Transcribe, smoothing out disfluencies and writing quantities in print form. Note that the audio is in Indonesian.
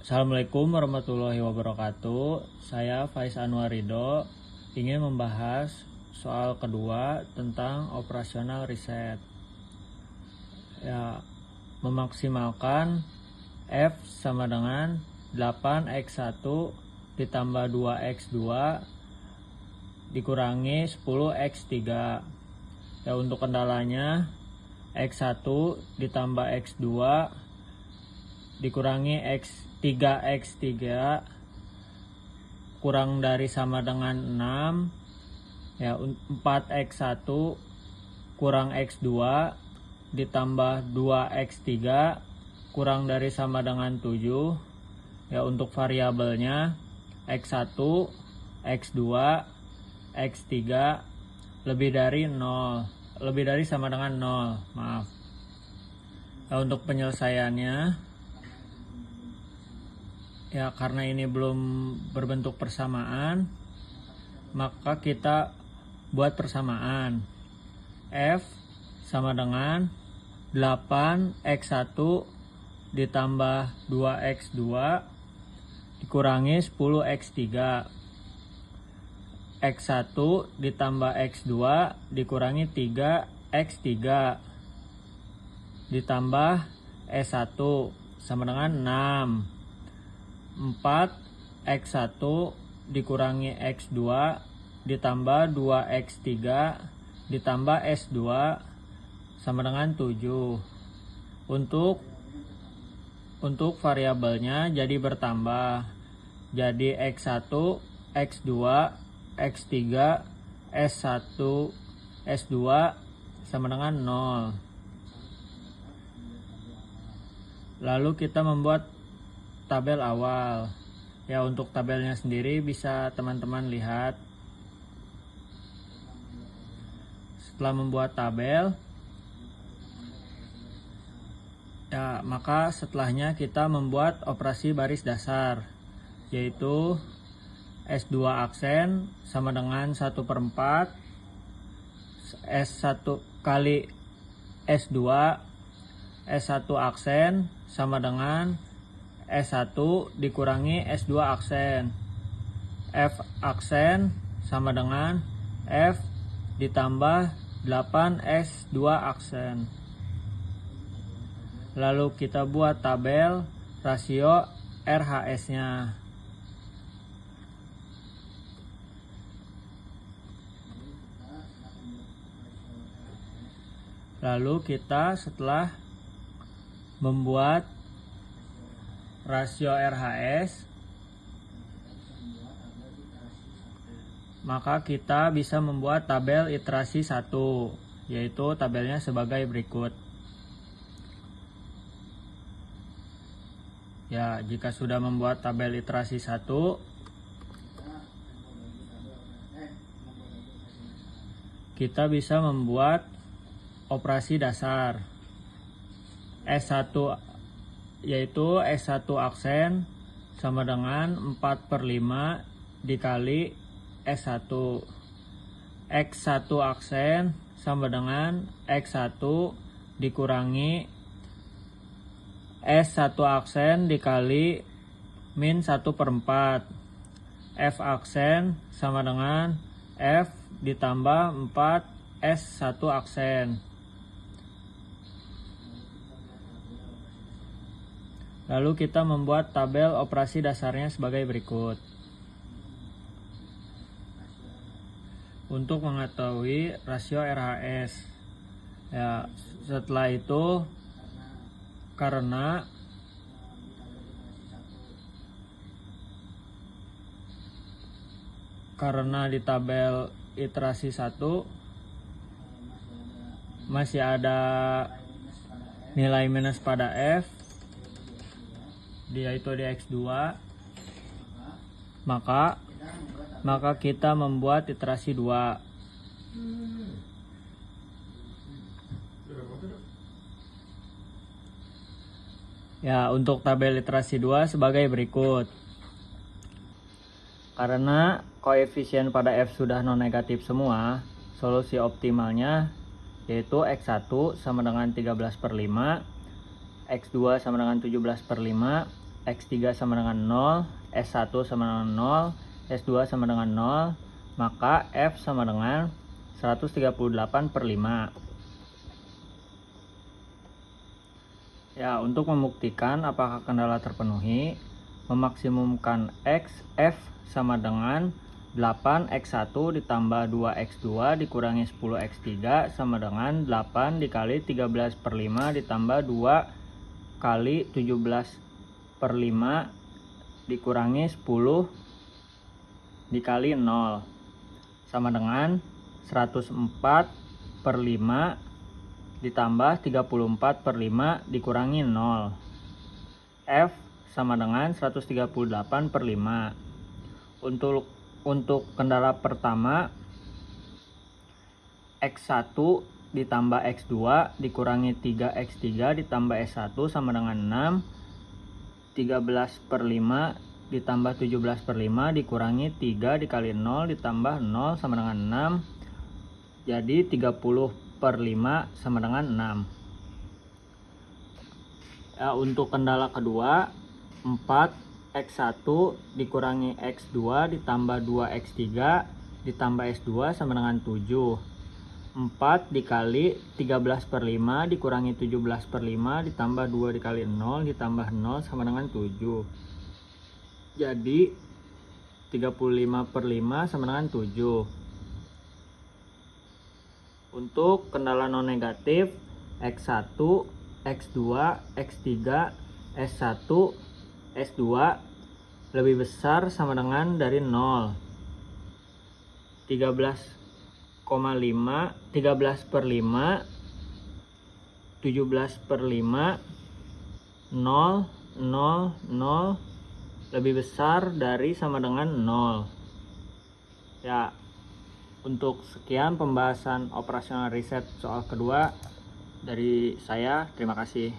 Assalamualaikum warahmatullahi wabarakatuh. Saya Faiz Anwar Ridho ingin membahas soal kedua tentang operasional riset. Ya, memaksimalkan F sama dengan 8x1 ditambah 2x2 dikurangi 10x3. Ya, untuk kendalanya x1 ditambah x2 dikurangi 3x3 kurang dari sama dengan 6. Ya, 4x1 kurang x2 ditambah 2x3 kurang dari sama dengan 7. Ya, untuk variabelnya x1, x2, x3 lebih dari 0, lebih dari sama dengan 0, maaf. Ya, untuk penyelesaiannya, ya karena ini belum berbentuk persamaan, maka kita buat persamaan. F sama dengan 8x1 ditambah 2x2 dikurangi 10x3. x1 ditambah x2 dikurangi 3x3 ditambah s1 sama dengan 6. 4x1 dikurangi x2 ditambah 2x3 ditambah s2 sama dengan 7. Untuk variabelnya jadi bertambah. Jadi x1, x2, x3, s1, s2 sama dengan 0. Lalu kita membuat tabel awal. Ya, untuk tabelnya sendiri bisa teman-teman lihat. Setelah membuat tabel, ya maka setelahnya kita membuat operasi baris dasar, yaitu S2 aksen sama dengan 1/4 S1 kali S2. S1 aksen sama dengan S1 dikurangi S2 aksen. F aksen sama dengan F ditambah 8 S2 aksen. Lalu kita buat tabel rasio RHS-nya. Lalu kita setelah membuat rasio RHS, maka kita bisa membuat tabel iterasi 1, yaitu tabelnya sebagai berikut. Ya, jika sudah membuat tabel iterasi 1, kita bisa membuat operasi dasar S1, yaitu S1 aksen sama dengan 4/5 dikali S1. X1 aksen sama dengan X1 dikurangi S1 aksen dikali min 1/4. F aksen sama dengan F ditambah 4 S1 aksen. Lalu kita membuat tabel operasi dasarnya sebagai berikut. Untuk mengetahui rasio RHS, ya setelah itu karena di tabel iterasi 1 masih ada nilai minus pada F, yaitu di X2, maka kita membuat iterasi 2. Ya, untuk tabel iterasi 2 sebagai berikut. Karena koefisien pada F sudah non negatif semua, solusi optimalnya yaitu X1 sama dengan 13/5, X2 sama dengan 17/5, X3 sama dengan 0, S1 sama dengan 0, S2 sama dengan 0, maka F sama dengan 138/5. Ya, untuk membuktikan apakah kendala terpenuhi, memaksimumkan X, F sama dengan 8X1 ditambah 2X2 dikurangi 10X3 sama dengan 8 dikali 13/5 ditambah 2 kali 17/5 dikurangi 10 dikali 0 sama dengan 104/5 ditambah 34/5 dikurangi 0. F sama dengan 138/5. Untuk kendala pertama, X1 ditambah X2 dikurangi 3X3 ditambah S1 sama dengan 6. 13/5 ditambah 17/5 dikurangi 3 dikali 0 ditambah 0 sama dengan 6. Jadi 30/5 sama dengan 6. Ya, untuk kendala kedua, 4X1 dikurangi X2 ditambah 2X3 ditambah S2 sama dengan 7. 4 dikali 13/5 dikurangi 17/5 ditambah 2 dikali 0 ditambah 0 sama dengan 7. Jadi 35/5 sama dengan 7. Untuk kendala non negatif, X1, X2, X3, S1, S2 lebih besar sama dengan dari 0. 13/5, 17/5, 0, 0, 0 lebih besar dari sama dengan 0. Ya, untuk sekian pembahasan operasional riset soal kedua dari saya. Terima kasih.